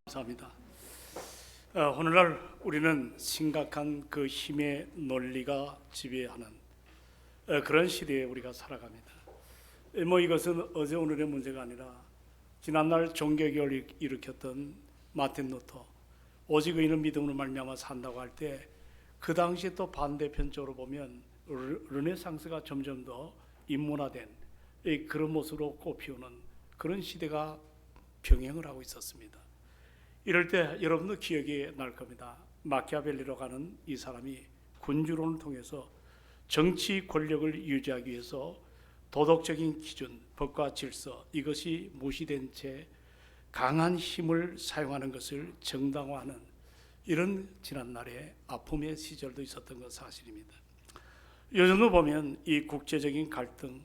감사합니다. 오늘날 우리는 심각한 그 힘의 논리가 지배하는 그런 시대에 우리가 살아갑니다. 이것은 어제 오늘의 문제가 아니라 지난날 종교개혁을 일으켰던 마틴 루터, 오직 의인은 믿음으로 말미암아 산다고 할 때 그 당시에 또 반대편적으로 보면 르네상스가 점점 더 인문화된 그런 모습으로 꽃피우는 그런 시대가 병행을 하고 있었습니다. 이럴 때 여러분도 기억이 날 겁니다. 마키아벨리로 가는 이 사람이 군주론을 통해서 정치 권력을 유지하기 위해서 도덕적인 기준, 법과 질서 이것이 무시된 채 강한 힘을 사용하는 것을 정당화하는 이런 지난날의 아픔의 시절도 있었던 것 사실입니다. 요즘도 보면 이 국제적인 갈등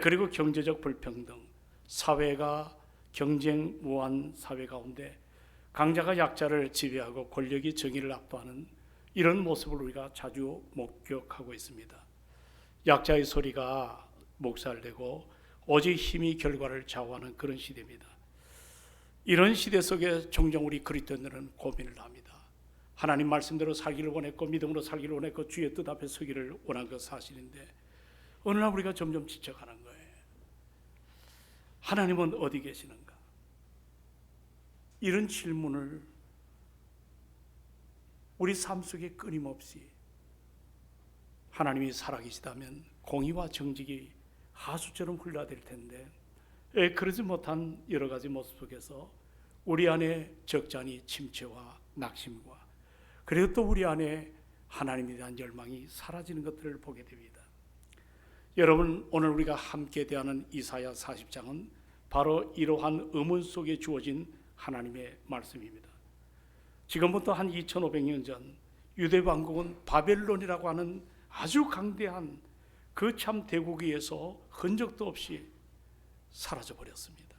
그리고 경제적 불평등, 사회가 경쟁 무한 사회 가운데 강자가 약자를 지배하고 권력이 정의를 압도하는 이런 모습을 우리가 자주 목격하고 있습니다. 약자의 소리가 묵살되고 오직 힘이 결과를 좌우하는 그런 시대입니다. 이런 시대 속에 종종 우리 그리스도인들은 고민을 합니다. 하나님 말씀대로 살기를 원했고 믿음으로 살기를 원했고 주의 뜻 앞에 서기를 원한 것 사실인데 어느 날 우리가 점점 지쳐가는 거예요. 하나님은 어디 계시는가? 이런 질문을 우리 삶 속에 끊임없이 하나님이 살아계시다면 공의와 정직이 하수처럼 흘러될 텐데 그러지 못한 여러 가지 모습 속에서 우리 안에 적잖이 침체와 낙심과 그리고 또 우리 안에 하나님에 대한 열망이 사라지는 것들을 보게 됩니다. 여러분, 오늘 우리가 함께 대하는 이사야 40장은 바로 이러한 의문 속에 주어진 하나님의 말씀입니다. 지금부터 한 2500년 전 유대 왕국은 바벨론이라고 하는 아주 강대한 그 참 대국에서 흔적도 없이 사라져 버렸습니다.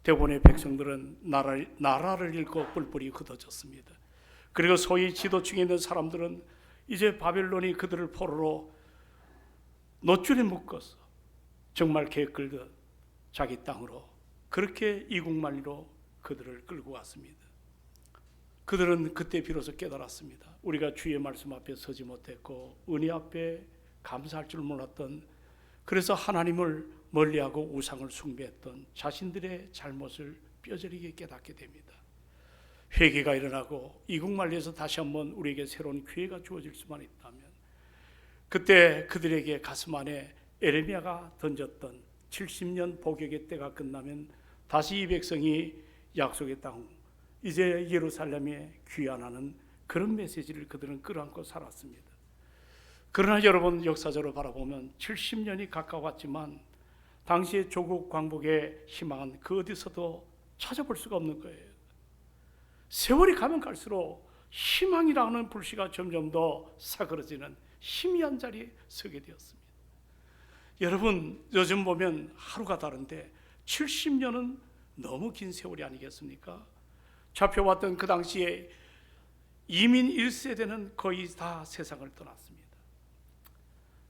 대부분의 백성들은 나라를 잃고 뿔뿔이 흩어졌습니다. 그리고 소위 지도층에 있는 사람들은 이제 바벨론이 그들을 포로로 노줄에 묶어서 정말 개 끌듯 자기 땅으로 그렇게 이국만리로 그들을 끌고 갔습니다. 그들은 그때 비로소 깨달았습니다. 우리가 주의 말씀 앞에 서지 못했고 은혜 앞에 감사할 줄 몰랐던, 그래서 하나님을 멀리하고 우상을 숭배했던 자신들의 잘못을 뼈저리게 깨닫게 됩니다. 회개가 일어나고 이국만리에서 다시 한번 우리에게 새로운 기회가 주어질 수만 있다면 그때 그들에게 가슴 안에 에레미야가 던졌던 70년 복역의 때가 끝나면 다시 이 백성이 약속의 땅 이제 예루살렘에 귀환하는 그런 메시지를 그들은 끌어안고 살았습니다. 그러나 여러분, 역사적으로 바라보면 70년이 가까웠지만 당시의 조국 광복의 희망은 그 어디서도 찾아볼 수가 없는 거예요. 세월이 가면 갈수록 희망이라는 불씨가 점점 더 사그러지는 희미한 자리에 서게 되었습니다. 여러분, 요즘 보면 하루가 다른데 70년은 너무 긴 세월이 아니겠습니까? 잡혀왔던 그 당시에 이민 1세대는 거의 다 세상을 떠났습니다.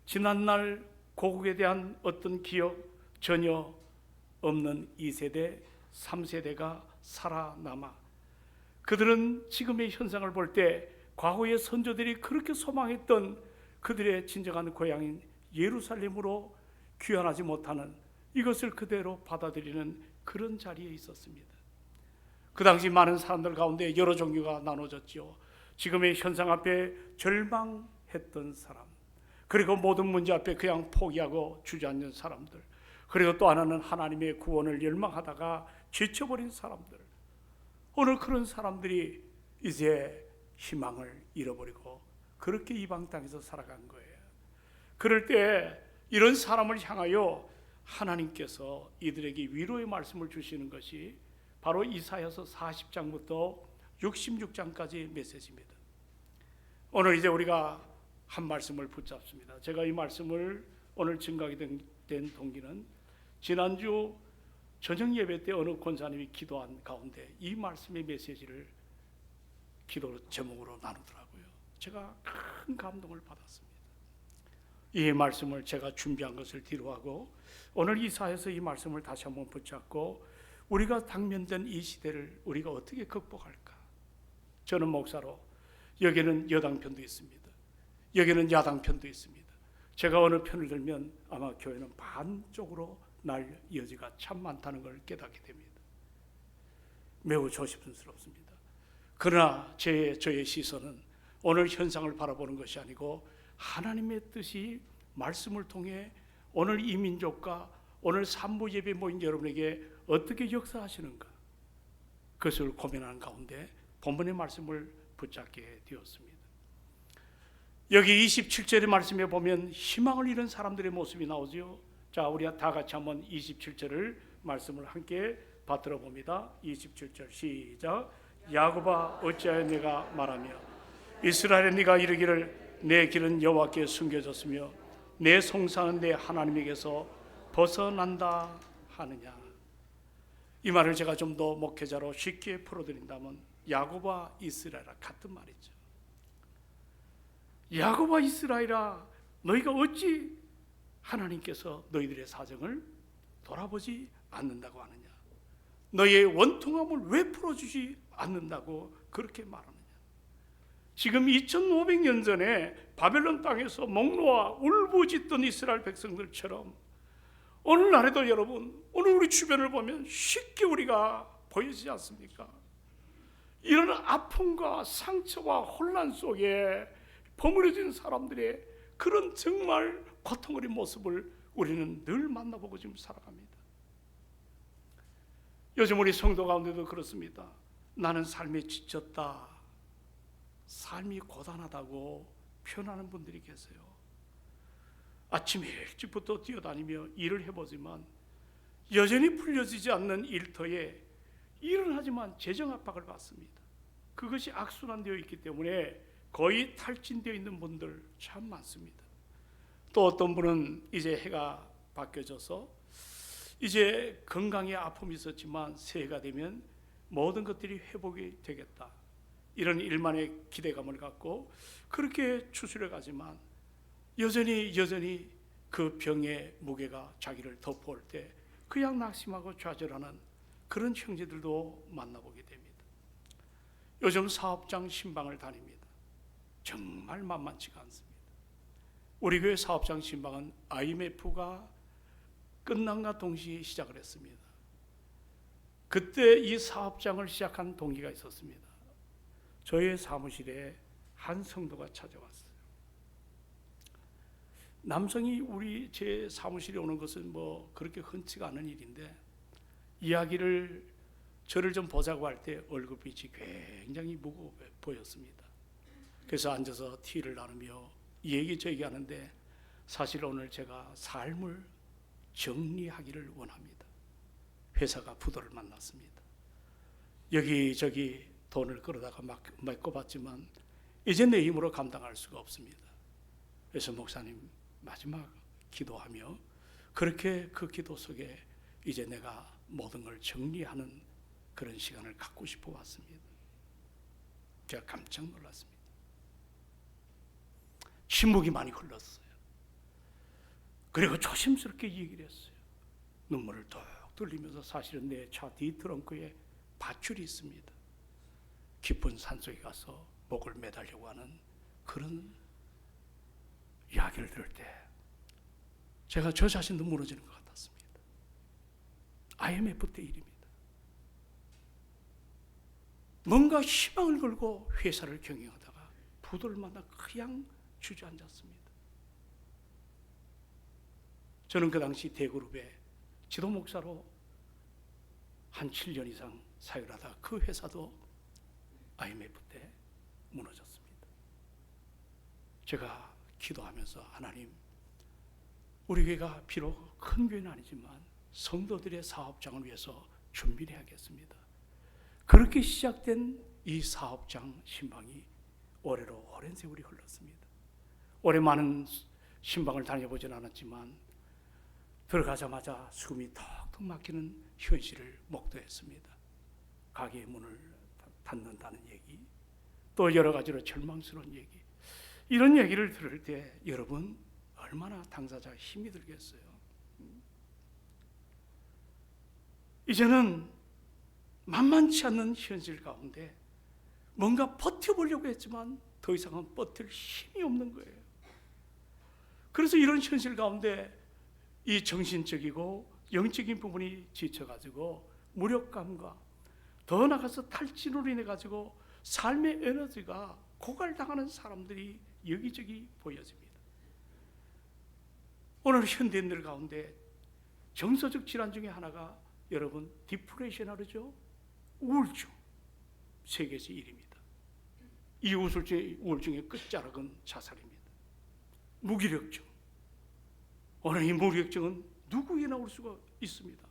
지난날 고국에 대한 어떤 기억 전혀 없는 2세대, 3세대가 살아남아 그들은 지금의 현상을 볼 때 과거의 선조들이 그렇게 소망했던 그들의 진정한 고향인 예루살렘으로 귀환하지 못하는 이것을 그대로 받아들이는 그런 자리에 있었습니다. 그 당시 많은 사람들 가운데 여러 종류가 나눠졌죠. 지금의 현상 앞에 절망했던 사람, 그리고 모든 문제 앞에 그냥 포기하고 주저앉는 사람들, 그리고 또 하나는 하나님의 구원을 열망하다가 지쳐버린 사람들. 오늘 그런 사람들이 이제 희망을 잃어버리고 그렇게 이방 땅에서 살아간 거예요. 그럴 때 이런 사람을 향하여 하나님께서 이들에게 위로의 말씀을 주시는 것이 바로 이사야서 40장부터 66장까지의 메시지입니다. 오늘 이제 우리가 한 말씀을 붙잡습니다. 제가 이 말씀을 오늘 증거하게 된 동기는 지난주 저녁 예배 때 어느 권사님이 기도한 가운데 이 말씀의 메시지를 기도 제목으로 나누더라고요. 제가 큰 감동을 받았습니다. 이 말씀을 제가 준비한 것을 뒤로하고 오늘 이사야서 이 말씀을 다시 한번 붙잡고 우리가 당면된 이 시대를 우리가 어떻게 극복할까? 저는 목사로 여기는 여당 편도 있습니다. 여기는 야당 편도 있습니다. 제가 어느 편을 들면 아마 교회는 반쪽으로 날 여지가 참 많다는 걸 깨닫게 됩니다. 매우 조심스럽습니다. 그러나 저의 시선은 오늘 현상을 바라보는 것이 아니고 하나님의 뜻이 말씀을 통해 오늘 이 민족과 오늘 산부 예배 모인 여러분에게 어떻게 역사하시는가, 그것을 고민하는 가운데 본문의 말씀을 붙잡게 되었습니다. 여기 27절의 말씀에 보면 희망을 잃은 사람들의 모습이 나오죠. 자, 우리 다 같이 한번 27절을 말씀을 함께 받들어 봅니다. 27절 시작. 야곱아 어찌하여 내가 말하며 이스라엘에 네가 이르기를 내 길은 여호와께 숨겨졌으며 내 송사는 내 하나님에게서 벗어난다 하느냐. 이 말을 제가 좀 더 목회자로 쉽게 풀어드린다면 야곱아 이스라엘아 같은 말이죠. 야곱아 이스라엘아 너희가 어찌 하나님께서 너희들의 사정을 돌아보지 않는다고 하느냐. 너희의 원통함을 왜 풀어주지 않는다고 그렇게 말하느냐. 지금 2500년 전에 바벨론 땅에서 목 놓아 울부짖던 이스라엘 백성들처럼 오늘날에도 여러분, 오늘 우리 주변을 보면 쉽게 우리가 보이지 않습니까? 이런 아픔과 상처와 혼란 속에 버무려진 사람들의 그런 정말 고통 어린 모습을 우리는 늘 만나보고 지금 살아갑니다. 요즘 우리 성도 가운데도 그렇습니다. 나는 삶에 지쳤다, 삶이 고단하다고 표현하는 분들이 계세요. 아침 일찍부터 뛰어다니며 일을 해보지만 여전히 풀려지지 않는 일터에 일은 하지만 재정 압박을 받습니다. 그것이 악순환되어 있기 때문에 거의 탈진되어 있는 분들 참 많습니다. 또 어떤 분은 이제 해가 바뀌어져서 이제 건강에 아픔이 있었지만 새해가 되면 모든 것들이 회복이 되겠다, 이런 일만의 기대감을 갖고 그렇게 추스려 가지만 여전히 그 병의 무게가 자기를 덮어올 때 그냥 낙심하고 좌절하는 그런 형제들도 만나보게 됩니다. 요즘 사업장 신방을 다닙니다. 정말 만만치가 않습니다. 우리 교회 사업장 신방은 IMF가 끝남과 동시에 시작을 했습니다. 그때 이 사업장을 시작한 동기가 있었습니다. 저의 사무실에 한 성도가 찾아왔어요. 남성이 우리 제 사무실에 오는 것은 뭐 그렇게 흔치가 않은 일인데 이야기를 저를 좀 보자고 할 때 얼굴빛이 굉장히 무거워 보였습니다. 그래서 앉아서 티를 나누며 얘기 저기 하는데 사실 오늘 제가 삶을 정리하기를 원합니다. 회사가 부도를 만났습니다. 여기저기 돈을 끌어다가 메꿔봤지만 이제 내 힘으로 감당할 수가 없습니다. 그래서 목사님 마지막 기도하며 그렇게 그 기도 속에 이제 내가 모든 걸 정리하는 그런 시간을 갖고 싶어 왔습니다. 제가 깜짝 놀랐습니다. 침묵이 많이 흘렀어요. 그리고 조심스럽게 얘기를 했어요. 눈물을 뚝 흘리면서 사실은 내 차 뒤 트렁크에 밧줄이 있습니다. 깊은 산속에 가서 목을 매달려고 하는 그런 이야기를 들을 때 제가 저 자신도 무너지는 것 같았습니다. IMF 때 일입니다. 뭔가 희망을 걸고 회사를 경영하다가 부도를 만나 그냥 주저앉았습니다. 저는 그 당시 대그룹의 지도 목사로 한 7년 이상 사역을 하다가 그 회사도 IMF 때 무너졌습니다. 제가 기도하면서 하나님, 우리 교회가 비록 큰 교회는 아니지만 성도들의 사업장을 위해서 준비를 해야겠습니다. 그렇게 시작된 이 사업장 신방이 올해로 오랜 세월이 흘렀습니다. 올해 많은 신방을 다녀보진 않았지만 들어가자마자 숨이 턱턱 막히는 현실을 목도했습니다. 가게의 문을 닫는다는 얘기, 또 여러 가지로 절망스러운 얘기, 이런 얘기를 들을 때 여러분 얼마나 당사자가 힘이 들겠어요. 이제는 만만치 않는 현실 가운데 뭔가 버텨보려고 했지만 더 이상은 버틸 힘이 없는 거예요. 그래서 이런 현실 가운데 이 정신적이고 영적인 부분이 지쳐가지고 무력감과 더 나가서 탈진으로 인해 가지고 삶의 에너지가 고갈당하는 사람들이 여기저기 보여집니다. 오늘 현대인들 가운데 정서적 질환 중에 하나가 여러분 디프레션 하죠? 우울증. 세계에서 1위입니다. 이 우울증의 끝자락은 자살입니다. 무기력증. 오늘 이 무기력증은 누구에나 올 수가 있습니다.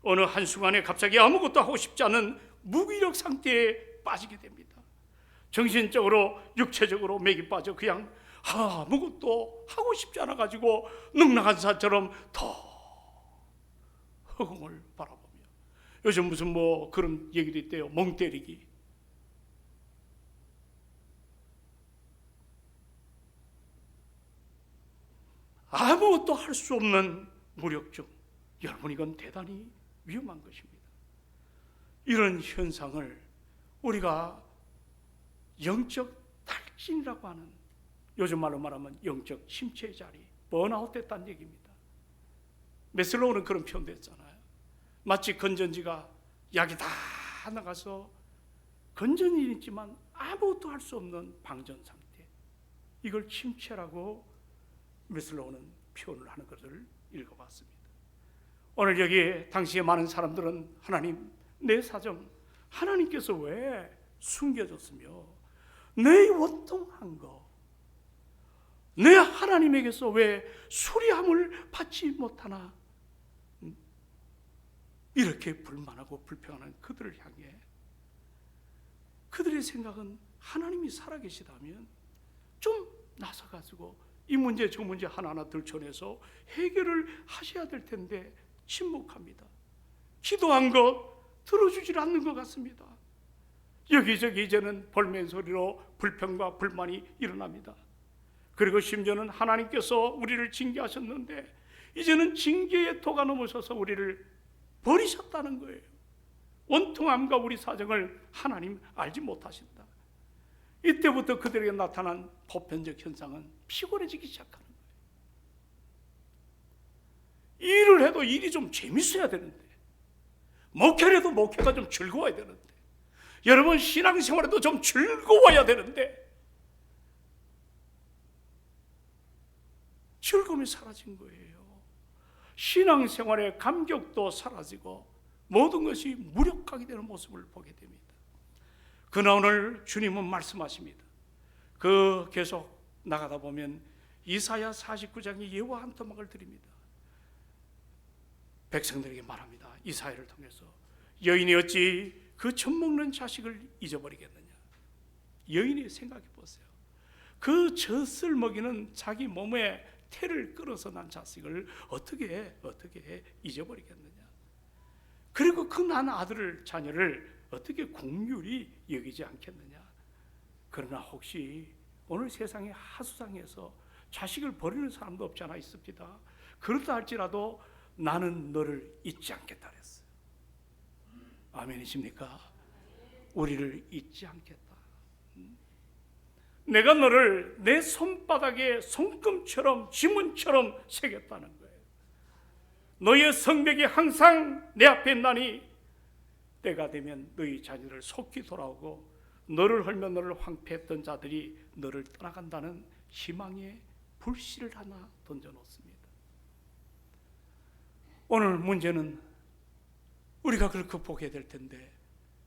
어느 한순간에 갑자기 아무것도 하고 싶지 않은 무기력 상태에 빠지게 됩니다. 정신적으로 육체적으로 맥이 빠져 그냥 아무것도 하고 싶지 않아 가지고 능랑한 사처럼 더 허공을 바라보며, 요즘 무슨 그런 얘기도 있대요. 멍 때리기. 아무것도 할 수 없는 무력증. 여러분, 이건 대단히 위험한 것입니다. 이런 현상을 우리가 영적 탈진이라고 하는, 요즘 말로 말하면 영적 침체의 자리, 번아웃 됐다는 얘기입니다. 메슬로우는 그런 표현도 했잖아요. 마치 건전지가 약이 다 나가서 건전이 있지만 아무것도 할 수 없는 방전 상태, 이걸 침체라고 메슬로우는 표현을 하는 것을 읽어봤습니다. 오늘 여기 당시에 많은 사람들은 하나님, 내 사정 하나님께서 왜 숨겨졌으며 내 원통한 거, 내 하나님에게서 왜 수리함을 받지 못하나, 이렇게 불만하고 불평하는 그들을 향해 그들의 생각은 하나님이 살아계시다면 좀 나서가지고 이 문제 저 문제 하나하나 들춰내서 해결을 하셔야 될 텐데 침묵합니다. 기도한 것 들어주질 않는 것 같습니다. 여기저기 이제는 볼멘 소리로 불평과 불만이 일어납니다. 그리고 심지어는 하나님께서 우리를 징계하셨는데 이제는 징계의 도가 넘어서서 우리를 버리셨다는 거예요. 원통함과 우리 사정을 하나님 알지 못하신다. 이때부터 그들에게 나타난 보편적 현상은 피곤해지기 시작하는 거예요. 일을 해도 일이 좀 재밌어야 되는데, 목회를 해도 목회가 좀 즐거워야 되는데, 여러분 신앙생활에도 좀 즐거워야 되는데 즐거움이 사라진 거예요. 신앙생활의 감격도 사라지고 모든 것이 무력하게 되는 모습을 보게 됩니다. 그러나 오늘 주님은 말씀하십니다. 계속 나가다 보면 이사야 49장의 예화 한 토막을 드립니다. 백성들에게 말합니다. 이사야를 통해서 여인이 어찌 그 젖먹는 자식을 잊어버리겠느냐. 여인이 생각해 보세요. 그 젖을 먹이는 자기 몸에 태를 끌어서 난 자식을 어떻게 잊어버리겠느냐. 그리고 그 난 자녀를 어떻게 긍휼히 여기지 않겠느냐. 그러나 혹시 오늘 세상의 하수상에서 자식을 버리는 사람도 없지 않아 있습니다. 그렇다 할지라도 나는 너를 잊지 않겠다 그랬어요. 아멘이십니까? 우리를 잊지 않겠다. 내가 너를 내 손바닥에 손금처럼 지문처럼 새겼다는 거예요. 너의 성벽이 항상 내 앞에 있나니 때가 되면 너희 자녀를 속히 돌아오고 너를 헐며 너를 황폐했던 자들이 너를 떠나간다는 희망의 불씨를 하나 던져놓습니다. 오늘 문제는 우리가 그걸 극복해야 될 텐데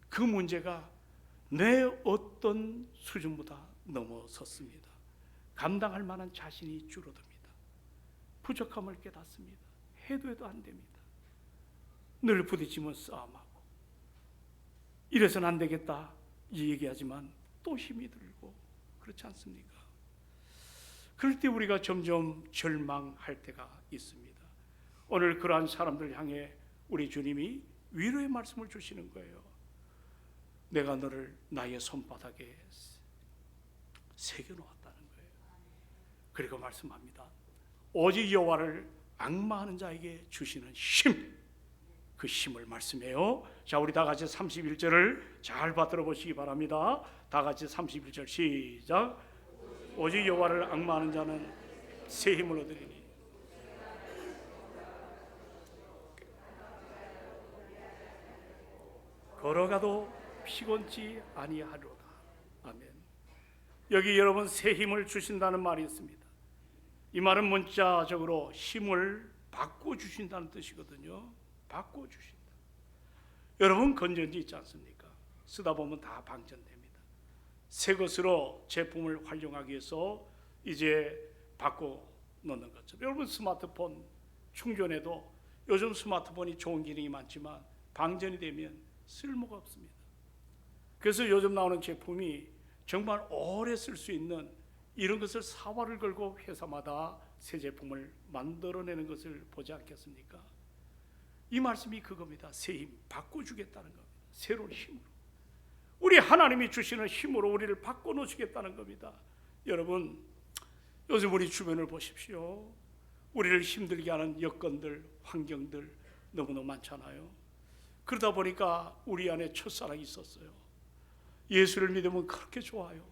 그 문제가 내 어떤 수준보다 넘어섰습니다. 감당할 만한 자신이 줄어듭니다. 부족함을 깨닫습니다. 해도 안 됩니다. 늘 부딪히면 싸움하고 이래서는 안 되겠다 이 얘기하지만 또 힘이 들고 그렇지 않습니까? 그럴 때 우리가 점점 절망할 때가 있습니다. 오늘 그러한 사람들 향해 우리 주님이 위로의 말씀을 주시는 거예요. 내가 너를 나의 손바닥에 새겨놓았다는 거예요. 그리고 말씀합니다. 오직 여호와를 앙마하는 자에게 주시는 힘, 그 힘을 말씀해요. 자, 우리 다 같이 31절을 잘 받들어 보시기 바랍니다. 다 같이 31절 시작. 오직 여호와를 앙마하는 자는 새 힘을 얻으리니. 걸어가도 피곤치 아니하리로다. 아멘. 여기 여러분 새 힘을 주신다는 말이 있습니다. 이 말은 문자적으로 힘을 바꿔주신다는 뜻이거든요. 바꿔주신다. 여러분 건전지 있지 않습니까? 쓰다 보면 다 방전됩니다. 새 것으로 제품을 활용하기 위해서 이제 바꿔 놓는 것처럼, 여러분 스마트폰 충전해도 요즘 스마트폰이 좋은 기능이 많지만 방전이 되면 쓸모가 없습니다. 그래서 요즘 나오는 제품이 정말 오래 쓸 수 있는 이런 것을 사활을 걸고 회사마다 새 제품을 만들어내는 것을 보지 않겠습니까? 이 말씀이 그겁니다. 새 힘 바꿔주겠다는 겁니다. 새로운 힘으로, 우리 하나님이 주시는 힘으로 우리를 바꿔놓으시겠다는 겁니다. 여러분 요즘 우리 주변을 보십시오. 우리를 힘들게 하는 여건들, 환경들 너무너무 많잖아요. 그러다 보니까 우리 안에 첫사랑이 있었어요. 예수를 믿으면 그렇게 좋아요.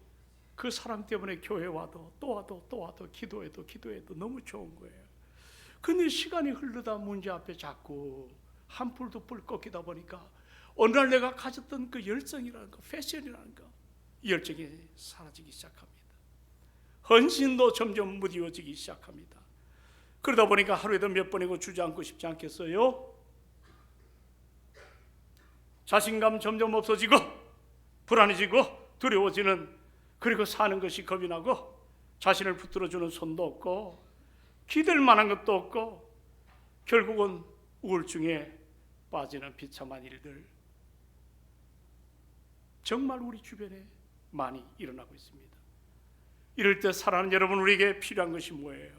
그 사랑 때문에 교회 와도 또 와도 기도해도 너무 좋은 거예요. 근데 시간이 흐르다 문제 앞에 자꾸 한풀도 불 꺾이다 보니까 어느 날 내가 가졌던 그 열정이라는 거, 패션이라는 거, 이 열정이 사라지기 시작합니다. 헌신도 점점 무디워지기 시작합니다. 그러다 보니까 하루에도 몇 번이고 주저앉고 싶지 않겠어요? 자신감 점점 없어지고 불안해지고 두려워지는, 그리고 사는 것이 겁이 나고 자신을 붙들어주는 손도 없고 기댈 만한 것도 없고 결국은 우울증에 빠지는 비참한 일들 정말 우리 주변에 많이 일어나고 있습니다. 이럴 때 사랑하는 여러분, 우리에게 필요한 것이 뭐예요?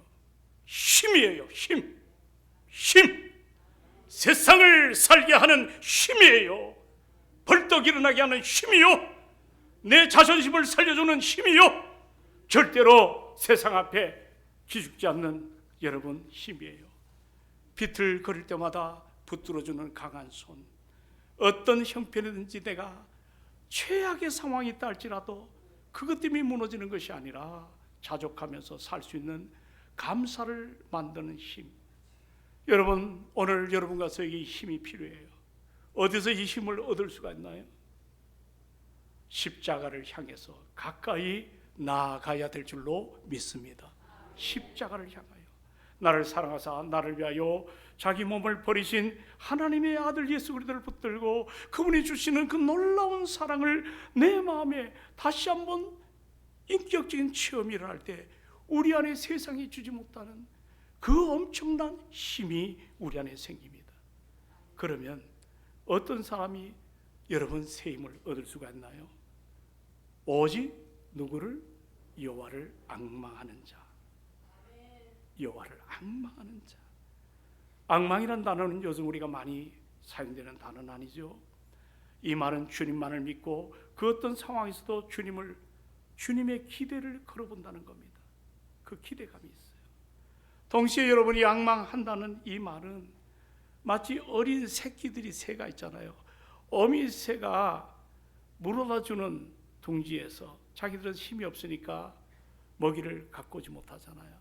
힘이에요. 힘. 세상을 살게 하는 힘이에요. 벌떡 일어나게 하는 힘이요. 내 자존심을 살려주는 힘이요. 절대로 세상 앞에 기죽지 않는 여러분 힘이에요. 비틀거릴 때마다 붙들어주는 강한 손. 어떤 형편이든지 내가 최악의 상황이 있다 할지라도 그것 때문에 무너지는 것이 아니라 자족하면서 살 수 있는 감사를 만드는 힘. 여러분 오늘 여러분과 저에게 힘이 필요해요. 어디서 이 힘을 얻을 수가 있나요? 십자가를 향해서 가까이 나아가야 될 줄로 믿습니다. 십자가를 향하여 나를 사랑하사 나를 위하여 자기 몸을 버리신 하나님의 아들 예수 그리스도를 붙들고 그분이 주시는 그 놀라운 사랑을 내 마음에 다시 한번 인격적인 체험이 일어날 때 우리 안에 세상이 주지 못하는 그 엄청난 힘이 우리 안에 생깁니다. 그러면 어떤 사람이 여러분 새 힘을 얻을 수가 있나요? 오직 누구를? 여호와를 앙망하는 자. 여호와를 앙망하는 자. 앙망이란 단어는 요즘 우리가 많이 사용되는 단어는 아니죠. 이 말은 주님만을 믿고 그 어떤 상황에서도 주님의 기대를 걸어본다는 겁니다. 그 기대감이 있어요. 동시에 여러분이 앙망한다는 이 말은 마치 어린 새끼들이 새가 있잖아요. 어미 새가 물어다 주는 둥지에서 자기들은 힘이 없으니까 먹이를 갖고 오지 못하잖아요.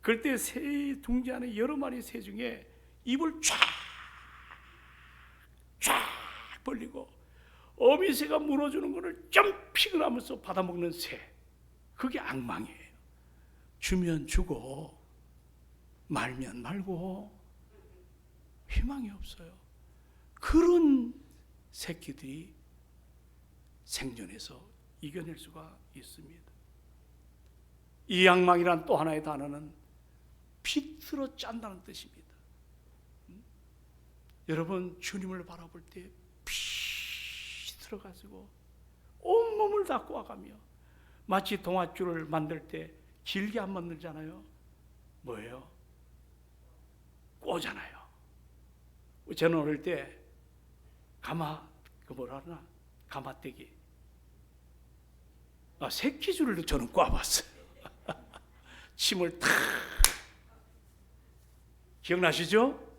그럴 때 새 둥지 안에 여러 마리 새 중에 입을 쫙 벌리고 어미 새가 물어주는 것을 점핑을 하면서 받아먹는 새, 그게 앙망이에요. 주면 주고 말면 말고 희망이 없어요. 그런 새끼들이 생존해서 이겨낼 수가 있습니다. 이 앙망이란 또 하나의 단어는 비틀어 짠다는 뜻입니다. 여러분 주님을 바라볼 때 비틀어가지고 온몸을 다 꼬아가며, 마치 동아줄을 만들 때 길게 안 만들잖아요. 뭐예요? 꼬잖아요. 저는 어릴 때 가마떼기, 새끼줄을 저는 꼬아봤어요. 침을 탁, 기억나시죠?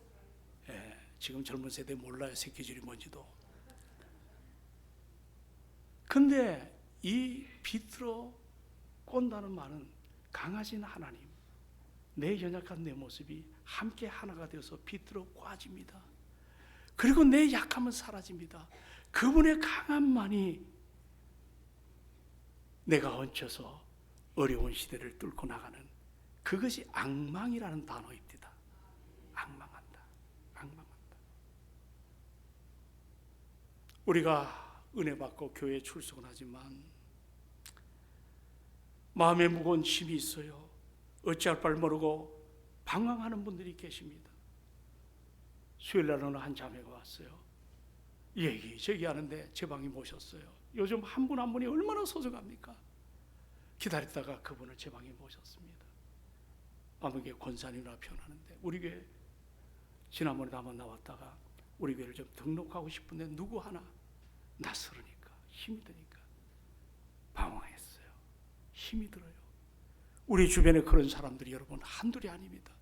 지금 젊은 세대 몰라요, 새끼줄이 뭔지도. 근데 이 비틀어 꼰다는 말은 강하신 하나님, 내 연약한 내 모습이 함께 하나가 되어서 비틀어 꽈집니다. 그리고 내 약함은 사라집니다. 그분의 강함만이 내가 얹혀서 어려운 시대를 뚫고 나가는, 그것이 앙망이라는 단어입니다. 앙망한다. 앙망한다. 우리가 은혜 받고 교회에 출석은 하지만 마음에 무거운 짐이 있어요. 어찌할 바를 모르고 방황하는 분들이 계십니다. 수요일날 어느 한 자매가 왔어요. 얘기저기 하는데 제 방에 모셨어요. 요즘 한 분 한 분이 얼마나 소중합니까? 기다리다가 그분을 제 방에 모셨습니다. 아무개 권사님이라 표현하는데, 우리 교회 지난번에 한번 나왔다가 우리 교회를 좀 등록하고 싶은데 누구 하나 낯설으니까, 힘이 드니까 방황했어요. 힘이 들어요. 우리 주변에 그런 사람들이 여러분 한둘이 아닙니다.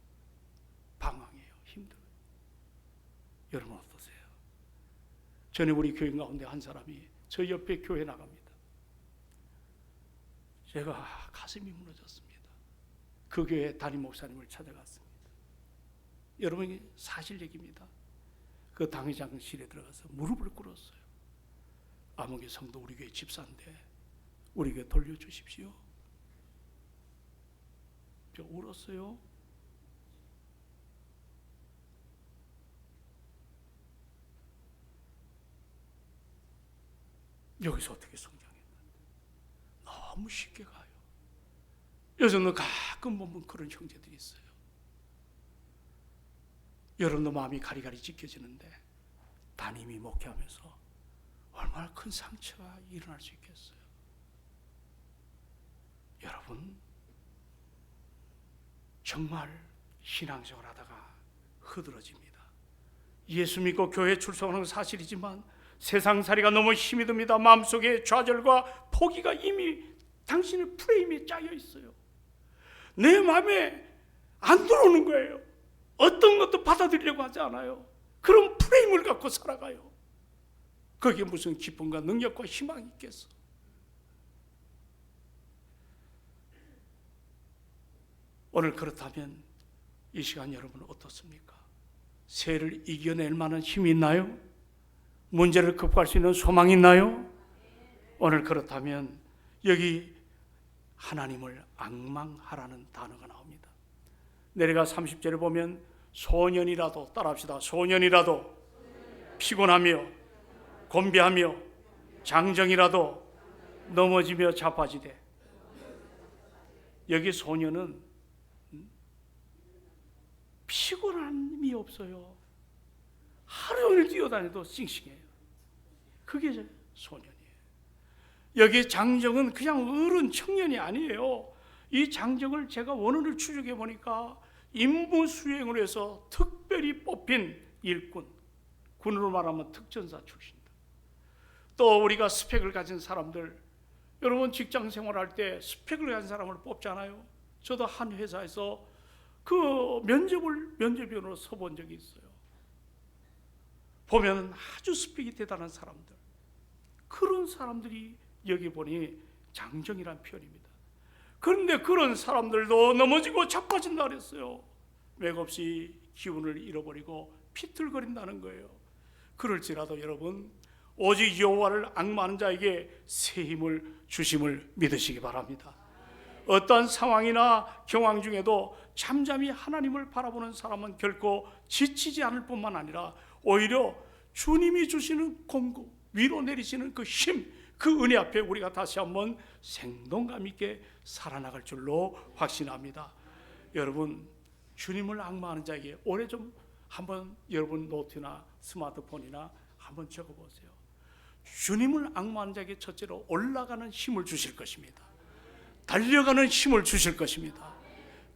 방황해요. 힘들어요. 여러분 어떠세요? 전에 우리 교인 가운데 한 사람이 저 옆에 교회 나갑니다. 제가 가슴이 무너졌습니다. 그 교회 담임 목사님을 찾아갔습니다. 여러분이 사실 얘기입니다. 그 당회장실에 들어가서 무릎을 꿇었어요. 아무개 성도 우리 교회 집사인데 우리 교회 돌려주십시오. 저 울었어요. 여기서 어떻게 성장했는데 너무 쉽게 가요. 요즘은 가끔 보면 그런 형제들이 있어요. 여러분도 마음이 가리가리 찢겨지는데 담임이 목회하면서 얼마나 큰 상처가 일어날 수 있겠어요. 여러분 정말 신앙생활 하다가 흐드러집니다. 예수 믿고 교회 출석하는 건 사실이지만 세상살이가 너무 힘이 듭니다. 마음속에 좌절과 포기가 이미 당신의 프레임에 짜여 있어요. 내 마음에 안 들어오는 거예요. 어떤 것도 받아들이려고 하지 않아요. 그런 프레임을 갖고 살아가요. 거기에 무슨 기쁨과 능력과 희망이 있겠어. 오늘 그렇다면 이 시간 여러분은 어떻습니까? 새해를 이겨낼 만한 힘이 있나요? 문제를 극복할 수 있는 소망이 있나요? 오늘 그렇다면 여기 하나님을 앙망하라는 단어가 나옵니다. 내려가 30절에 보면 소년이라도, 따라합시다. 소년이라도 피곤하며 곤비하며 장정이라도 넘어지며 자빠지되, 여기 소년은 피곤함이 없어요. 하루 종일 뛰어다녀도 싱싱해요. 그게 소년이에요. 여기 장정은 그냥 어른 청년이 아니에요. 이 장정을 제가 원어를 추적해 보니까 임무수행을 해서 특별히 뽑힌 일꾼, 군으로 말하면 특전사 출신들. 또 우리가 스펙을 가진 사람들, 여러분 직장 생활할 때 스펙을 가진 사람을 뽑잖아요. 저도 한 회사에서 그 면접위원으로 서본 적이 있어요. 보면 아주 스펙이 대단한 사람들, 그런 사람들이 여기 보니 장정이란 표현입니다. 그런데 그런 사람들도 넘어지고 자빠진다 그랬어요. 맥없이 기운을 잃어버리고 비틀거린다는 거예요. 그럴지라도 여러분 오직 여호와를 앙망하는 자에게 새 힘을 주심을 믿으시기 바랍니다. 어떠한 상황이나 경황 중에도 잠잠히 하나님을 바라보는 사람은 결코 지치지 않을 뿐만 아니라 오히려 주님이 주시는 공급, 위로 내리시는 그 힘, 그 은혜 앞에 우리가 다시 한번 생동감 있게 살아나갈 줄로 확신합니다. 여러분 주님을 앙망하는 자에게 올해 좀 한번 여러분 노트나 스마트폰이나 한번 적어보세요. 주님을 앙망하는 자에게 첫째로 올라가는 힘을 주실 것입니다. 달려가는 힘을 주실 것입니다.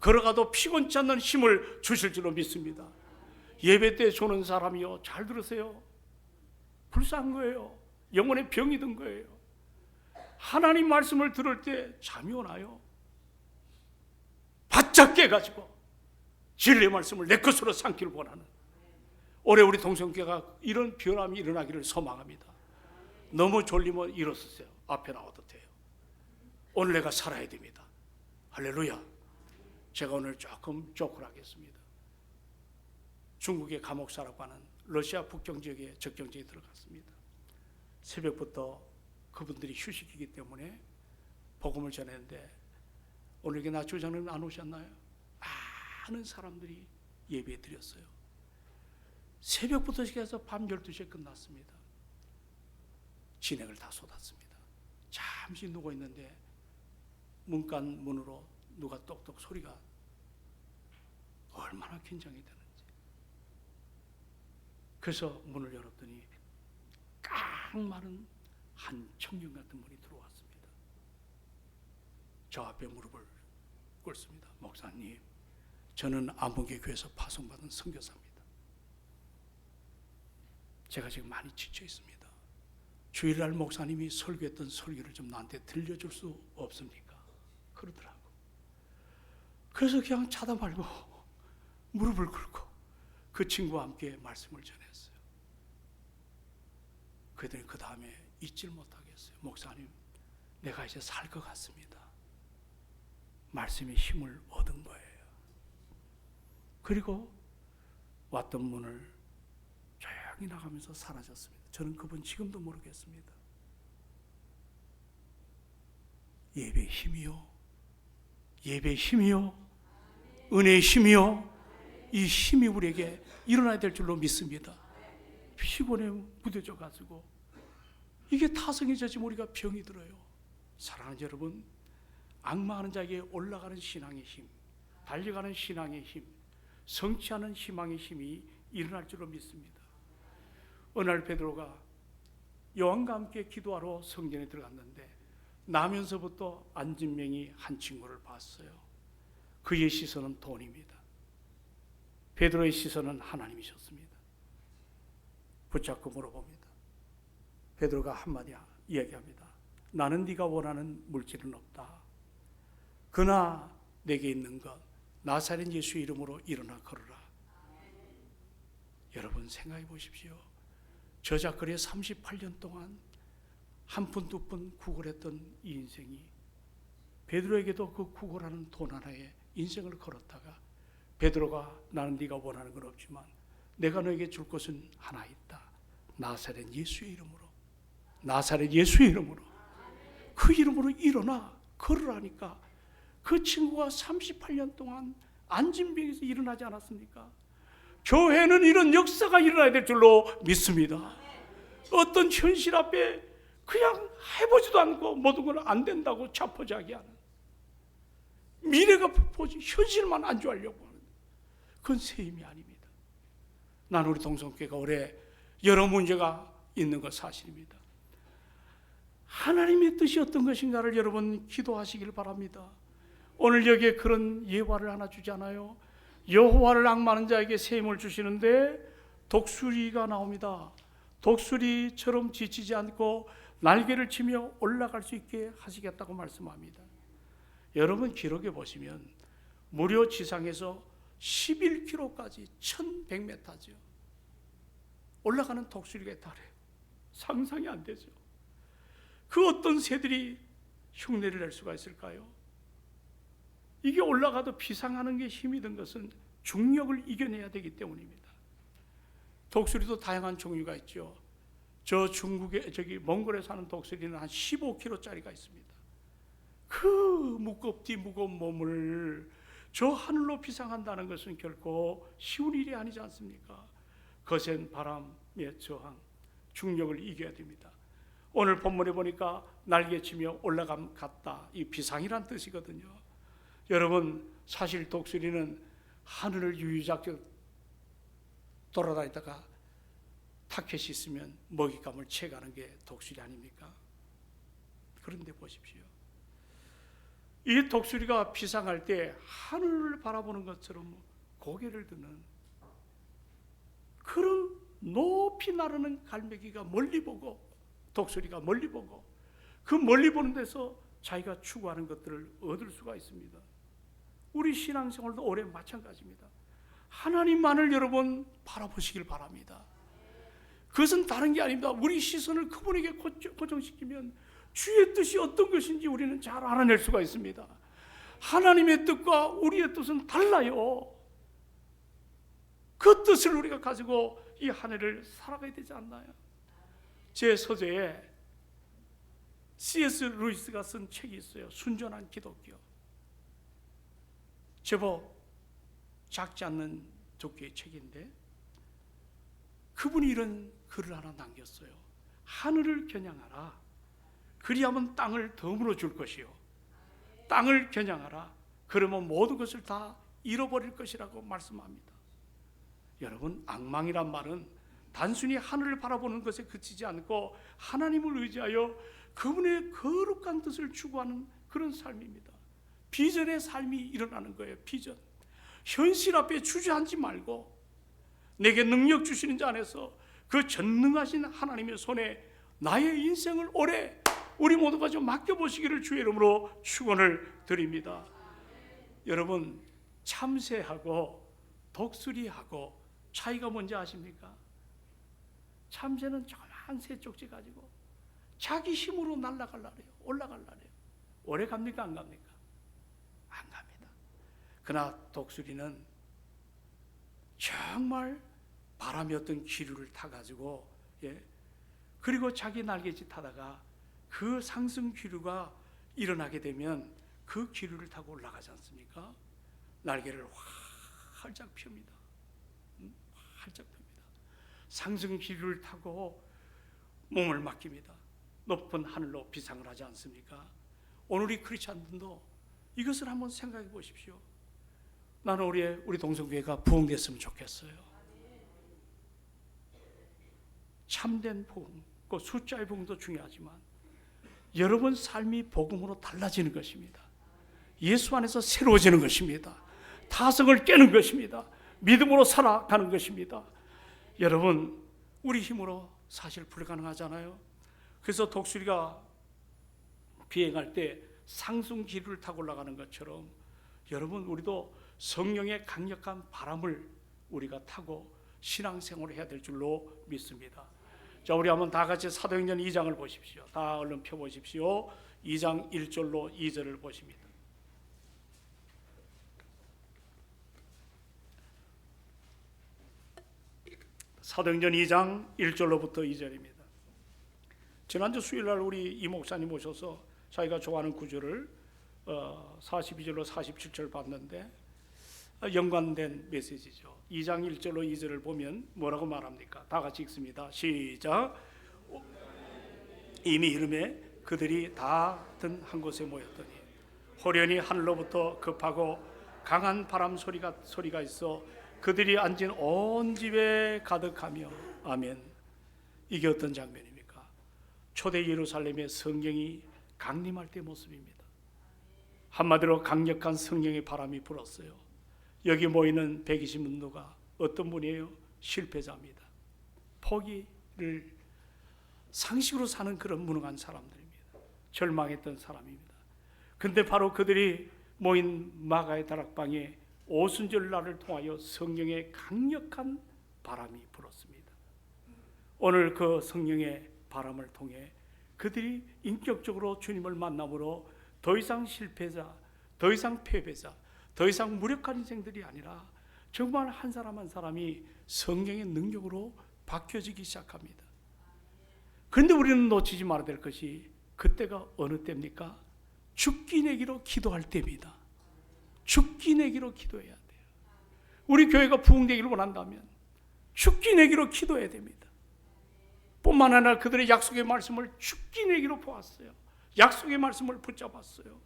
걸어가도 피곤치 않는 힘을 주실 줄로 믿습니다. 예배 때 조는 사람이요, 잘 들으세요. 불쌍한 거예요. 영혼에 병이 든 거예요. 하나님 말씀을 들을 때 잠이 오나요? 바짝 깨가지고 진리의 말씀을 내 것으로 삼기를 원하는, 올해 우리 동성교회가 이런 변함이 일어나기를 소망합니다. 너무 졸리면 일어서세요. 앞에 나와도 돼요. 오늘 내가 살아야 됩니다. 할렐루야. 제가 오늘 조금 조클하겠습니다. 중국의 감옥사라고 하는 러시아 북경 지역에 적경 지역에 들어갔습니다. 새벽부터 그분들이 휴식이기 때문에 복음을 전했는데 오늘 이게 나주 장로님 안 오셨나요? 많은 사람들이 예배 드렸어요. 새벽부터 시작해서 밤 12시에 끝났습니다. 진행을 다 쏟았습니다. 잠시 누워 있는데 문간 문으로 누가 똑똑 소리가 얼마나 긴장이 되는지. 그래서 문을 열었더니 깡마른 한 청년 같은 분이 들어왔습니다. 저 앞에 무릎을 꿇습니다. 목사님, 저는 안봉계 교회에서 파송받은 선교사입니다. 제가 지금 많이 지쳐 있습니다. 주일날 목사님이 설교했던 설교를 좀 나한테 들려줄 수 없습니까? 그러더라고. 그래서 그냥 차다 말고 무릎을 꿇고 그 친구와 함께 말씀을 전했어요. 그들이 그 다음에 잊질 못하겠어요. 목사님, 내가 이제 살 것 같습니다. 말씀의 힘을 얻은 거예요. 그리고 왔던 문을 조용히 나가면서 사라졌습니다. 저는 그분 지금도 모르겠습니다. 예배의 힘이요, 예배의 힘이요, 은혜의 힘이요, 이 힘이 우리에게 일어나야 될 줄로 믿습니다. 피곤에 무뎌져 가지고 이게 타성이 젖으면 우리가 병이 들어요. 사랑하는 여러분, 악마하는 자에게 올라가는 신앙의 힘, 달려가는 신앙의 힘, 성취하는 희망의 힘이 일어날 줄로 믿습니다. 어느 날 베드로가 요한과 함께 기도하러 성전에 들어갔는데 나면서부터 안진명이 한 친구를 봤어요. 그의 시선은 돈입니다. 베드로의 시선은 하나님이셨습니다. 붙잡고 물어봅니다. 베드로가 한마디 이야기합니다. 나는 네가 원하는 물질은 없다. 그러나 내게 있는 것 나사렛 예수의 이름으로 일어나 걸어라. 여러분 생각해 보십시오. 저작거리에 38년 동안 한 푼 두 푼 구걸했던 이 인생이 베드로에게도 그 구걸하는 돈 하나에 인생을 걸었다가 베드로가 나는 네가 원하는 건 없지만 내가 너에게 줄 것은 하나 있다. 나사렛 예수의 이름으로, 나사렛 예수의 이름으로, 그 이름으로 일어나 걸으라니까 그 친구가 38년 동안 안진병에서 일어나지 않았습니까? 교회는 이런 역사가 일어나야 될 줄로 믿습니다. 어떤 현실 앞에 그냥 해보지도 않고 모든 건 안 된다고 자포자기하는, 미래가 보지 현실만 안주하려고 하는, 그건 새 힘이 아닙니다. 나는 우리 동성교회가 올해 여러 문제가 있는 것 사실입니다. 하나님의 뜻이 어떤 것인가를 여러분 기도하시길 바랍니다. 오늘 여기에 그런 예화를 하나 주잖아요. 여호와를 앙망하는 자에게 새 힘을 주시는데 독수리가 나옵니다. 독수리처럼 지치지 않고 날개를 치며 올라갈 수 있게 하시겠다고 말씀합니다. 여러분 기록에 보시면 무려 지상에서 11km까지 1100m죠. 올라가는 독수리가 달해요. 상상이 안 되죠. 그 어떤 새들이 흉내를 낼 수가 있을까요? 이게 올라가도 비상하는 게 힘이 든 것은 중력을 이겨내야 되기 때문입니다. 독수리도 다양한 종류가 있죠. 저 중국에 몽골에 사는 독수리는 한 15kg짜리가 있습니다. 그 무거운 몸을 저 하늘로 비상한다는 것은 결코 쉬운 일이 아니지 않습니까? 거센 바람의 저항, 중력을 이겨야 됩니다. 오늘 본문에 보니까 날개치며 올라감 같다. 이 비상이란 뜻이거든요. 여러분 사실 독수리는 하늘을 유유작적 돌아다니다가 타켓이 있으면 먹잇감을 채가는 게 독수리 아닙니까? 그런데 보십시오. 이 독수리가 비상할 때 하늘을 바라보는 것처럼 고개를 드는 그런 높이 나르는 갈매기가 멀리 보고, 독수리가 멀리 보고, 그 멀리 보는 데서 자기가 추구하는 것들을 얻을 수가 있습니다. 우리 신앙생활도 올해 마찬가지입니다. 하나님만을 여러분 바라보시길 바랍니다. 그것은 다른 게 아닙니다. 우리 시선을 그분에게 고정시키면 주의 뜻이 어떤 것인지 우리는 잘 알아낼 수가 있습니다. 하나님의 뜻과 우리의 뜻은 달라요. 그 뜻을 우리가 가지고 이 한 해를 살아가야 되지 않나요? 제 서재에 C.S. 루이스가 쓴 책이 있어요. 순전한 기독교. 제법 작지 않는 두께의 책인데 그분이 이런 글을 하나 남겼어요. 하늘을 겨냥하라. 그리하면 땅을 덤으로 줄 것이요. 땅을 겨냥하라. 그러면 모든 것을 다 잃어버릴 것이라고 말씀합니다. 여러분, 악망이란 말은 단순히 하늘을 바라보는 것에 그치지 않고 하나님을 의지하여 그분의 거룩한 뜻을 추구하는 그런 삶입니다. 비전의 삶이 일어나는 거예요. 비전. 현실 앞에 주저앉지 말고 내게 능력 주시는 자 안에서 그 전능하신 하나님의 손에 나의 인생을 오래 우리 모두가 좀 맡겨보시기를 주의 이름으로 축원을 드립니다. 여러분, 참새하고 독수리하고 차이가 뭔지 아십니까? 참새는 조그만 새 쪽지 가지고 자기 힘으로 날아가려고 해요. 올라가려고 해요. 오래 갑니까? 안 갑니까? 안 갑니다. 그러나 독수리는 정말 바람이 어떤 기류를 타가지고 그리고 자기 날개짓 하다가 그 상승 기류가 일어나게 되면 그 기류를 타고 올라가지 않습니까? 날개를 활짝 펴니다. 활짝 펴니다. 상승 기류를 타고 몸을 맡깁니다. 높은 하늘로 비상을 하지 않습니까? 오늘 이 크리스찬들도 이것을 한번 생각해 보십시오. 나는 우리 동성교회가 부흥됐으면 좋겠어요. 참된 부흥, 그 숫자의 부흥도 중요하지만 여러분 삶이 복음으로 달라지는 것입니다. 예수 안에서 새로워지는 것입니다. 타성을 깨는 것입니다. 믿음으로 살아가는 것입니다. 여러분, 우리 힘으로 사실 불가능하잖아요. 그래서 독수리가 비행할 때 상승 기류를 타고 올라가는 것처럼 여러분, 우리도 성령의 강력한 바람을 우리가 타고 신앙생활을 해야 될 줄로 믿습니다. 자, 우리 한번 다 같이 사도행전 2장을 보십시오. 다 얼른 펴보십시오. 2장 1절로 2절을 보십니다. 사도행전 2장 1절로부터 2절입니다. 지난주 수요일날 우리 이 목사님 오셔서 자기가 좋아하는 구절을 42절로 47절 봤는데 연관된 메시지죠. 2장 1절로 2절을 보면 뭐라고 말합니까? 다 같이 읽습니다. 시작. 이미 이름에 그들이 다 같은 한 곳에 모였더니 호련히 하늘로부터 급하고 강한 바람 소리가 있어 그들이 앉은 온 집에 가득하며 아멘. 이게 어떤 장면입니까? 초대 예루살렘의 성령이 강림할 때 모습입니다. 한마디로 강력한 성령의 바람이 불었어요. 여기 모이는 120문도가 어떤 분이에요? 실패자입니다. 포기를 상식으로 사는 그런 무능한 사람들입니다. 절망했던 사람입니다. 근데 바로 그들이 모인 마가의 다락방에 오순절날을 통하여 성령의 강력한 바람이 불었습니다. 오늘 그 성령의 바람을 통해 그들이 인격적으로 주님을 만남으로 더 이상 실패자, 더 이상 패배자, 더 이상 무력한 인생들이 아니라 정말 한 사람 한 사람이 성령의 능력으로 바뀌어지기 시작합니다. 그런데 우리는 놓치지 말아야 될 것이 그때가 어느 때입니까? 죽기 내기로 기도할 때입니다. 죽기 내기로 기도해야 돼요. 우리 교회가 부흥되기를 원한다면 죽기 내기로 기도해야 됩니다. 뿐만 아니라 그들의 약속의 말씀을 죽기 내기로 보았어요. 약속의 말씀을 붙잡았어요.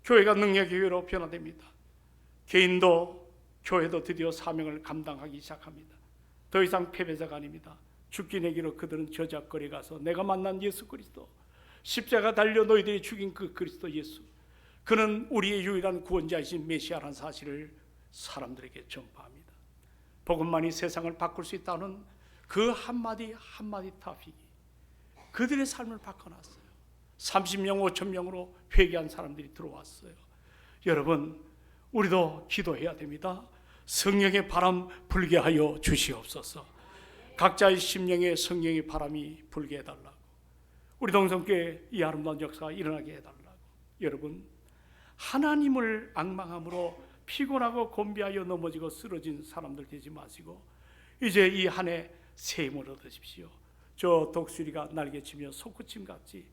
교회가 능력의 교회로 변화됩니다. 개인도 교회도 드디어 사명을 감당하기 시작합니다. 더 이상 패배자가 아닙니다. 죽기 내기로 그들은 저작거리 가서 내가 만난 예수 그리스도, 십자가 달려 너희들이 죽인 그 그리스도 예수, 그는 우리의 유일한 구원자이신 메시아라는 사실을 사람들에게 전파합니다. 복음만이 세상을 바꿀 수 있다는 그 한마디 한마디 타픽이 그들의 삶을 바꿔놨어요. 30명 5,000명으로 회개한 사람들이 들어왔어요. 여러분, 우리도 기도해야 됩니다. 성령의 바람 불게 하여 주시옵소서. 각자의 심령에 성령의 바람이 불게 해달라고, 우리 동성교회 이 아름다운 역사가 일어나게 해달라고. 여러분, 하나님을 앙망함으로 피곤하고 곤비하여 넘어지고 쓰러진 사람들 되지 마시고 이제 이 한 해 새 힘을 얻으십시오. 저 독수리가 날개치며 솟구침 같이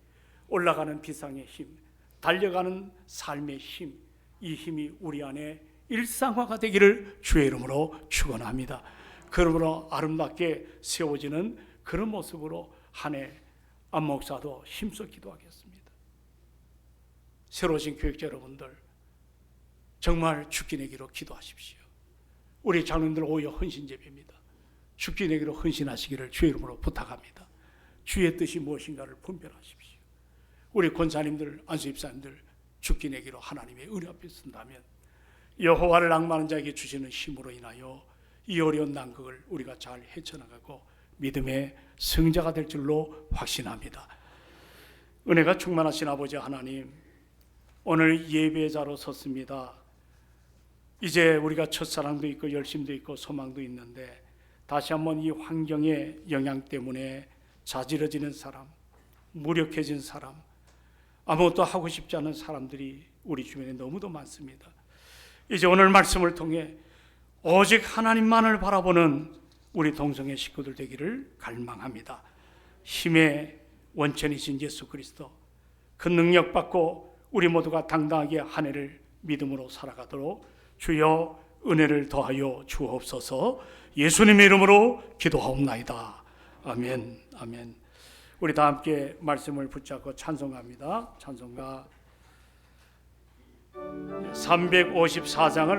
올라가는 비상의 힘, 달려가는 삶의 힘, 이 힘이 우리 안에 일상화가 되기를 주의 이름으로 축원합니다. 그러므로 아름답게 세워지는 그런 모습으로 한 해 안목사도 힘써 기도하겠습니다. 새로 오신 교육자 여러분들, 정말 죽기 내기로 기도하십시오. 우리 장로님들 오히려 헌신제비입니다. 죽기 내기로 헌신하시기를 주의 이름으로 부탁합니다. 주의 뜻이 무엇인가를 분별하십시오. 우리 권사님들, 안수집사님들 죽기 내기로 하나님의 은혜 앞에 쓴다면 여호와를 앙망하는 자에게 주시는 힘으로 인하여 이 어려운 난국을 우리가 잘 헤쳐나가고 믿음의 승자가 될 줄로 확신합니다. 은혜가 충만하신 아버지 하나님, 오늘 예배자로 섰습니다. 이제 우리가 첫사랑도 있고 열심도 있고 소망도 있는데 다시 한번 이 환경의 영향 때문에 자지러지는 사람, 무력해진 사람, 아무것도 하고 싶지 않은 사람들이 우리 주변에 너무도 많습니다. 이제 오늘 말씀을 통해 오직 하나님만을 바라보는 우리 동성애 식구들 되기를 갈망합니다. 힘의 원천이신 예수 그리스도, 그 능력 받고 우리 모두가 당당하게 한 해를 믿음으로 살아가도록 주여 은혜를 더하여 주옵소서. 예수님의 이름으로 기도하옵나이다. 아멘. 아멘. 우리 다 함께 말씀을 붙잡고 찬송합니다. 찬송가 354장을